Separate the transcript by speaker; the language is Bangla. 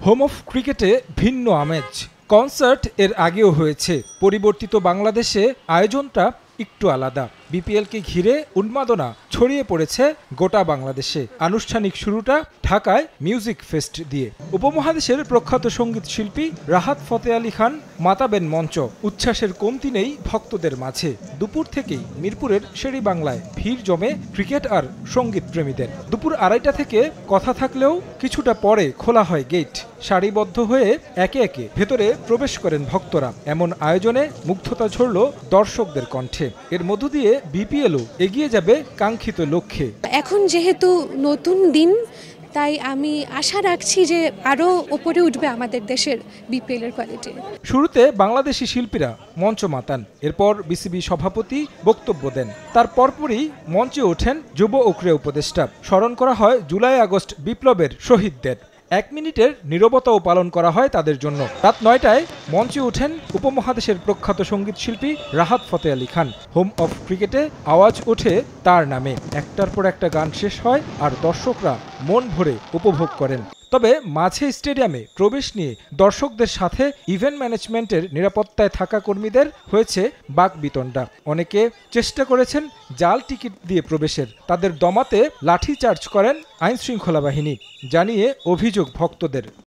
Speaker 1: হোম অফ ক্রিকেটে ভিন্ন আমেজ। কনসার্ট এর আগেও হয়েছে, পরিবর্তিত বাংলাদেশে আয়োজনটা একটু আলাদা। বিপিএলকে ঘিরে উন্মাদনা ছড়িয়ে পড়েছে গোটা বাংলাদেশে। আনুষ্ঠানিক শুরুটা ঢাকায় মিউজিক ফেস্ট দিয়ে। উপমহাদেশের প্রখ্যাত সঙ্গীত শিল্পী রাহাত ফতে আলী খান মাতাবেন মঞ্চ। উচ্ছ্বাসের কমতি নেই ভক্তদের মাঝে। দুপুর থেকেই মিরপুরের শেরেবাংলায় ভিড় জমে ক্রিকেট আর সঙ্গীত প্রেমীদের। দুপুর 2:30 থেকে কথা থাকলেও কিছুটা পরে খোলা হয় গেট। সারিবদ্ধ হয়ে একে একে ভেতরে প্রবেশ করেন ভক্তরা। এমন আয়োজনে মুগ্ধতা ঝরল দর্শকদের কণ্ঠে। এর মধ্য দিয়ে বিপিএলও এগিয়ে যাবে কাঙ্ক্ষিত লক্ষ্যে।
Speaker 2: এখন যেহেতু নতুন দিন, তাই আমি আশা রাখছি যে আরও ওপরে উঠবে আমাদের দেশের বিপিএল এর কোয়ালিটি। শুরুতে
Speaker 1: বাংলাদেশি শিল্পীরা মঞ্চ মাতান, এরপর বিসিবি সভাপতি বক্তব্য দেন। তার পরপরই মঞ্চে ওঠেন যুব ও ক্রীড়া উপদেষ্টা। স্মরণ করা হয় জুলাই আগস্ট বিপ্লবের শহীদদের। 1 মিনিটের নীরবতাও পালন করা হয় তাদের জন্য। রাত 9টায় মঞ্চে ওঠেন উপমহাদেশের প্রখ্যাত সঙ্গীত শিল্পী রাহাত ফতে আলী খান। হোম অফ ক্রিকেটে আওয়াজ ওঠে তার নামে। একটার পর একটা গান শেষ হয় আর দর্শকরা মন ভরে উপভোগ করেন। তবে মাঝে স্টেডিয়ামে প্রবেশ নিয়ে দর্শকদের সাথে ইভেন্ট ম্যানেজমেন্টের নিরাপত্তায় থাকা কর্মীদের হয়েছে বাকবিতণ্ডা। অনেকে চেষ্টা করেছেন জাল টিকিট দিয়ে প্রবেশের। তাদের দমাতে লাঠিচার্জ করেন আইনশৃঙ্খলা বাহিনী, জানিয়ে অভিযোগ ভক্তদের।